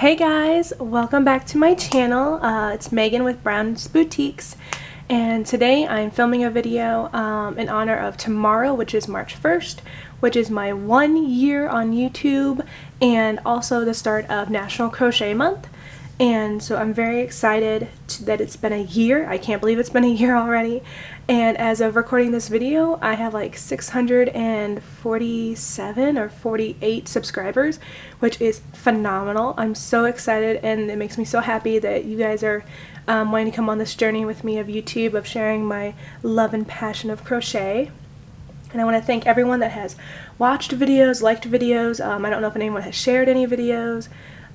Hey guys, welcome back to my channel. It's Megan with Brown's Boutiques, and today I'm filming a video in honor of tomorrow, which is March 1st, which is my 1 year on YouTube and also the start of National Crochet Month. And so I'm very excited that it's been a year. I can't believe it's been a year already. And as of recording this video, I have like 647 or 48 subscribers, which is phenomenal. I'm so excited, and it makes me so happy that you guys are wanting to come on this journey with me of YouTube, of sharing my love and passion of crochet. And I want to thank everyone that has watched videos, liked videos. I don't know if anyone has shared any videos.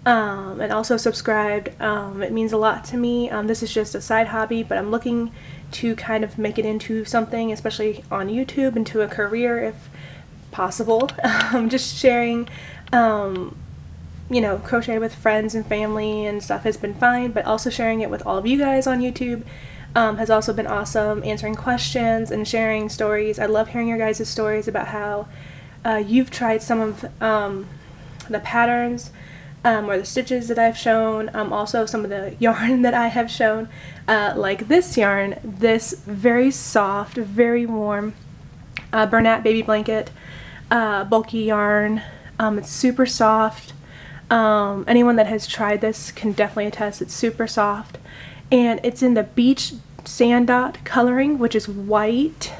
And also subscribed. It means a lot to me. This is just a side hobby, but I'm looking to kind of make it into something, especially on YouTube, into a career if possible. Just sharing, you know, crochet with friends and family and stuff has been fine, but also sharing it with all of you guys on YouTube has also been awesome. Answering questions and sharing stories. I love hearing your guys' stories about how you've tried some of the patterns or the stitches that I've shown, also some of the yarn that I have shown, like this yarn, this very soft, very warm Bernat baby blanket, bulky yarn. It's super soft. Anyone that has tried this can definitely attest it's super soft, and it's in the beach sand dot coloring, which is white,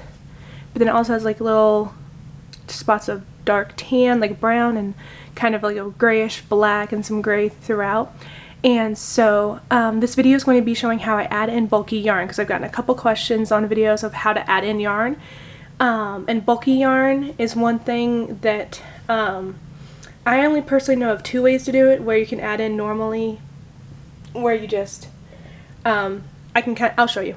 but then it also has like little spots of dark tan, like brown, and kind of like a grayish black and some gray throughout. And so this video is going to be showing how I add in bulky yarn, because I've gotten a couple questions on videos of how to add in yarn. And bulky yarn is one thing that I only personally know of two ways to do it, where you can add in normally, where you just I'll show you.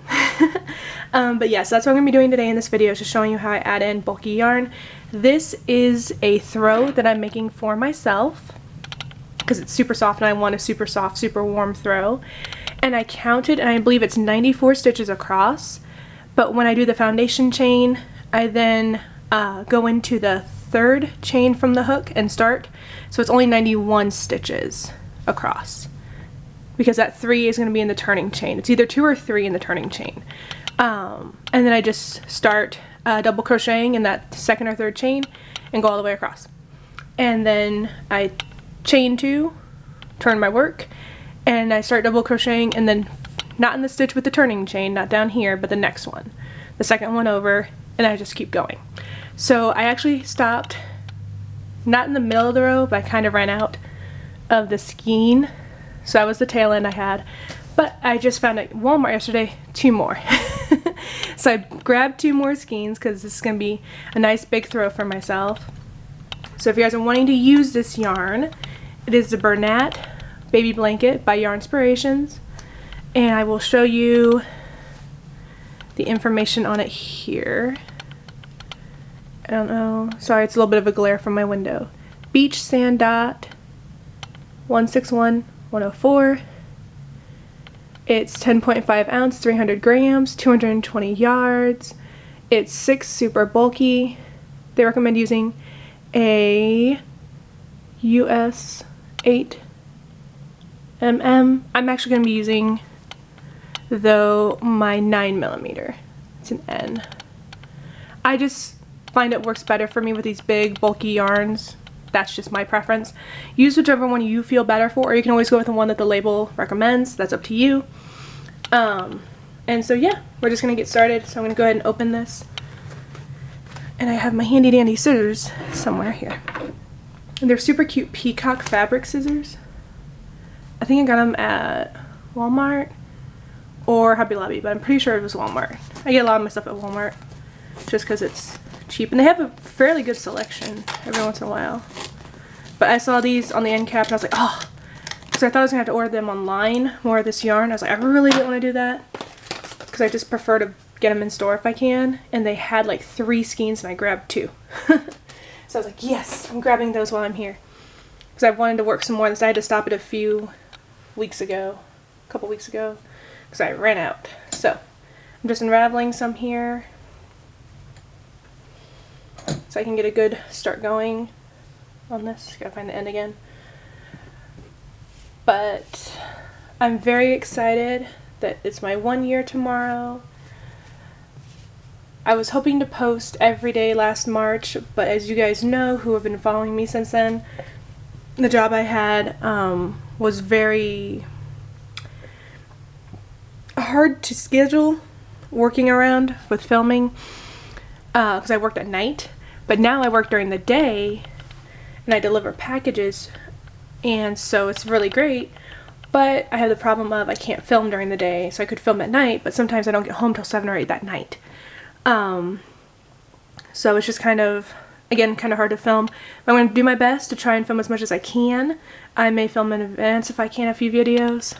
But yes, that's what I'm going to be doing today in this video, is just showing you how I add in bulky yarn. This is a throw that I'm making for myself because it's super soft and I want a super soft, super warm throw. And I counted, and I believe it's 94 stitches across. But when I do the foundation chain, I then go into the third chain from the hook and start. So it's only 91 stitches across, because that 3 is going to be in the turning chain. It's either 2 or 3 in the turning chain. And then I just start double crocheting in that second or third chain and go all the way across. And then I chain 2, turn my work, and I start double crocheting, and then not in the stitch with the turning chain, not down here, but the next one, the second one over, and I just keep going. So I actually stopped not in the middle of the row, but I kind of ran out of the skein. So that was the tail end I had, but I just found at Walmart yesterday 2 more. So I grabbed 2 more skeins because this is going to be a nice big throw for myself. So if you guys are wanting to use this yarn, it is the Bernat Baby Blanket by Yarnspirations, and I will show you the information on it here. I don't know, sorry, it's a little bit of a glare from my window. Beach Sand Dot 161104. It's 10.5 ounce, 300 grams, 220 yards. It's 6 super bulky. They recommend using a US 8 mm. I'm actually going to be using, though, my 9mm. It's an N. I just find it works better for me with these big bulky yarns. That's just my preference. Use whichever one you feel better for, or you can always go with the one that the label recommends. That's up to you. And so yeah, we're just gonna get started. So I'm gonna go ahead and open this, and I have my handy dandy scissors somewhere here, and they're super cute peacock fabric scissors. I think I got them at Walmart or Hobby Lobby, but I'm pretty sure it was Walmart. I get a lot of my stuff at Walmart just because it's cheap, and they have a fairly good selection every once in a while. But I saw these on the end cap, and I was like, oh, because I thought I was gonna have to order them online, more of this yarn. I was like, I really didn't want to do that, because I just prefer to get them in store if I can. And they had like 3 skeins, and I grabbed 2. So I was like, yes, I'm grabbing those while I'm here, because I wanted to work some more on this. I had to stop it a couple weeks ago, because I ran out. So I'm just unraveling some here, so I can get a good start going on this. Gotta find the end again. but I'm very excited that it's my 1 year tomorrow. I was hoping to post every day last March, but as you guys know who have been following me since then, the job I had was very hard to schedule working around with filming because I worked at night, but now I work during the day and I deliver packages, and so it's really great. But I have the problem of I can't film during the day, so I could film at night, but sometimes I don't get home till 7 or 8 that night. So it's just kind of, again, kind of hard to film. I'm going to do my best to try and film as much as I can. I may film in advance if I can a few videos.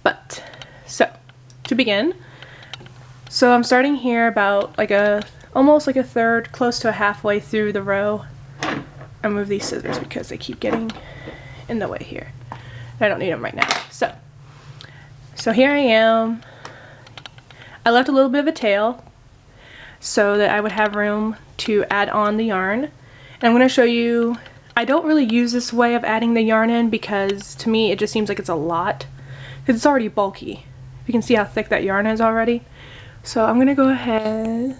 But, so, to begin, so I'm starting here about like almost like a third, close to a halfway through the row. I move these scissors because they keep getting in the way here. I don't need them right now. So here I am. I left a little bit of a tail so that I would have room to add on the yarn. And I'm going to show you, I don't really use this way of adding the yarn in because to me it just seems like it's a lot because it's already bulky. You can see how thick that yarn is already. So I'm going to go ahead.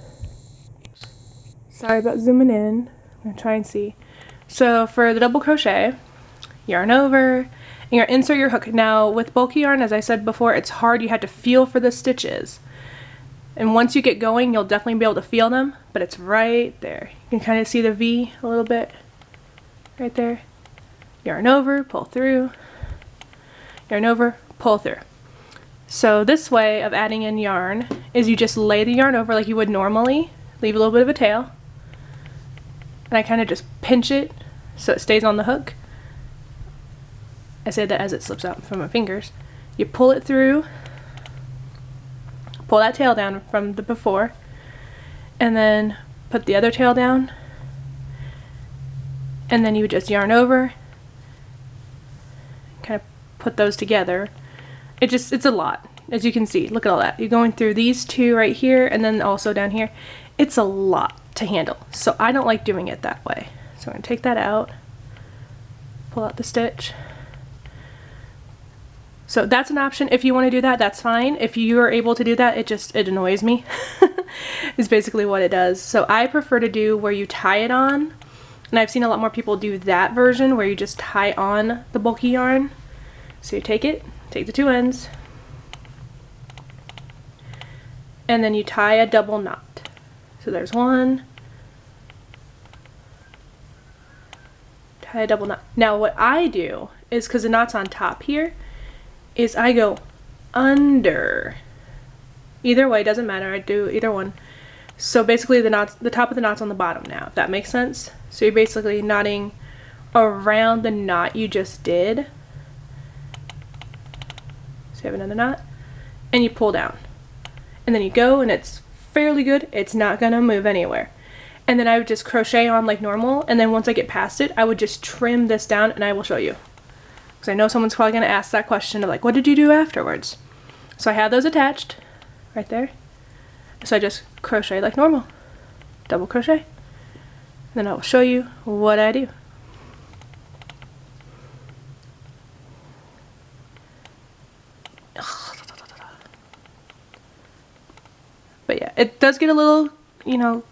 Sorry about zooming in. I'm going to try and see. So for the double crochet, yarn over, and you're gonna insert your hook. Now with bulky yarn, as I said before, it's hard. You have to feel for the stitches. And once you get going, you'll definitely be able to feel them, but it's right there. You can kind of see the V a little bit right there. Yarn over, pull through, yarn over, pull through. So this way of adding in yarn is you just lay the yarn over like you would normally, leave a little bit of a tail, and I kind of just pinch it so it stays on the hook. I say that as it slips out from my fingers. You pull it through, pull that tail down from the before, and then put the other tail down, and then you just yarn over, kind of put those together. It's a lot, as you can see. Look at all that. You're going through these two right here, and then also down here. It's a lot to handle, so I don't like doing it that way. So I'm going to take that out, pull out the stitch. So that's an option. If you want to do that, that's fine. If you are able to do that, it annoys me. Is basically what it does. So I prefer to do where you tie it on, and I've seen a lot more people do that version where you just tie on the bulky yarn. So you take the two ends, and then you tie a double knot. So there's one, tie a double knot. Now what I do is, because the knot's on top here, is I go under. Either way, doesn't matter, I do either one. So basically the top of the knot's on the bottom now, if that makes sense. So you're basically knotting around the knot you just did. So you have another knot, and you pull down. And then you go, and it's fairly good, it's not gonna move anywhere. And then I would just crochet on like normal, and then once I get past it, I would just trim this down, and I will show you. Because I know someone's probably going to ask that question of like, what did you do afterwards? So I have those attached right there. So I just crochet like normal. Double crochet. Then I will show you what I do. But yeah, it does get a little, you know,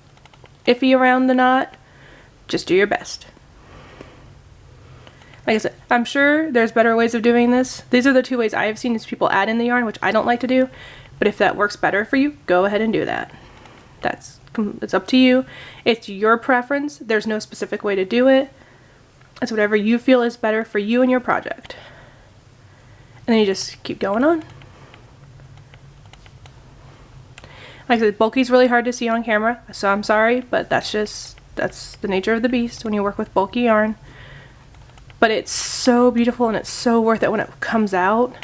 iffy around the knot. Just do your best. Like I said, I'm sure there's better ways of doing this. These are the two ways I have seen is people add in the yarn, which I don't like to do. But if that works better for you, go ahead and do that. It's up to you. It's your preference. There's no specific way to do it. It's whatever you feel is better for you and your project. And then you just keep going on. Like I said, bulky is really hard to see on camera, so I'm sorry, but that's the nature of the beast when you work with bulky yarn. But it's so beautiful and it's so worth it when it comes out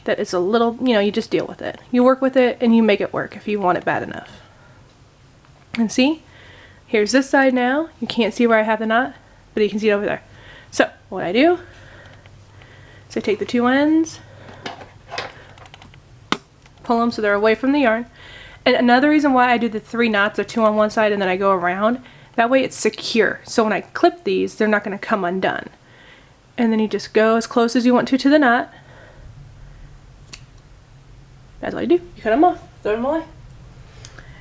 that it's a little, you know, you just deal with it. You work with it and you make it work if you want it bad enough. And see, here's this side now. You can't see where I have the knot, but you can see it over there. So what I do is I take the two ends, pull them so they're away from the yarn. And another reason why I do the 3 knots, or 2 on one side and then I go around, that way it's secure. So when I clip these, they're not going to come undone. and then you just go as close as you want to the knot. That's all you do. You cut them off, throw them away.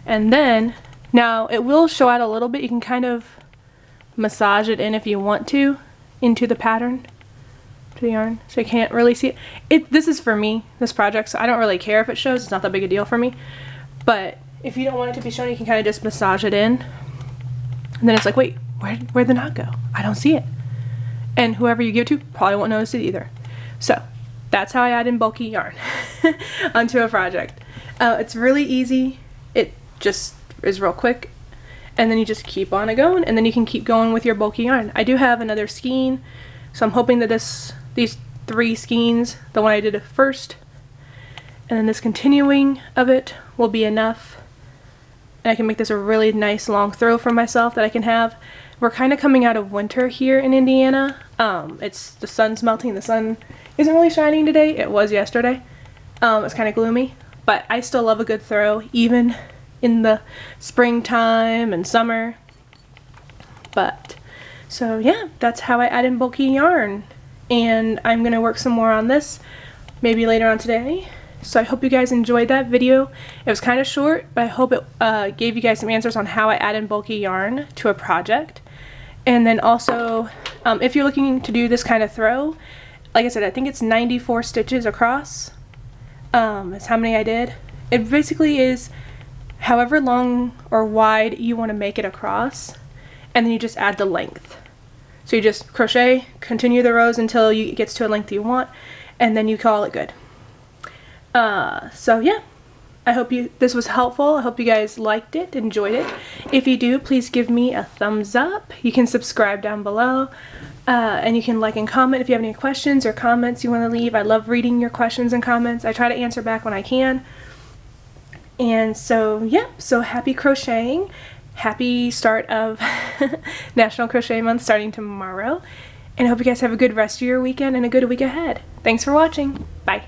And then, now it will show out a little bit. You can kind of massage it in if you want to, into the pattern, to the yarn, so you can't really see it. This is for me, this project, so I don't really care if it shows. It's not that big a deal for me. But if you don't want it to be shown, you can kind of just massage it in. And then it's like, wait, where'd the knot go? I don't see it. And whoever you give it to probably won't notice it either. So that's how I add in bulky yarn onto a project. It's really easy. It just is real quick. And then you just keep on it going, and then you can keep going with your bulky yarn. I do have another skein, so I'm hoping that these 3 skeins, the one I did first, and then this continuing of it will be enough. And I can make this a really nice long throw for myself that I can have. We're kind of coming out of winter here in Indiana. The sun's melting. The sun isn't really shining today. It was yesterday. It's kind of gloomy, but I still love a good throw, even in the springtime and summer. But so yeah, that's how I add in bulky yarn, and I'm gonna work some more on this maybe later on today. So I hope you guys enjoyed that video. It was kind of short, but I hope it gave you guys some answers on how I add in bulky yarn to a project. And then also, if you're looking to do this kind of throw, like I said, I think it's 94 stitches across. That's how many I did. It basically is however long or wide you want to make it across, and then you just add the length. So you just crochet, continue the rows until it gets to a length you want, and then you call it good. So yeah, I hope this was helpful. I hope you guys liked it, enjoyed it. If you do, please give me a thumbs up. You can subscribe down below, and you can like and comment if you have any questions or comments you want to leave. I love reading your questions and comments. I try to answer back when I can. And so yeah, so happy crocheting. Happy start of National Crochet Month starting tomorrow. And I hope you guys have a good rest of your weekend and a good week ahead. Thanks for watching. Bye.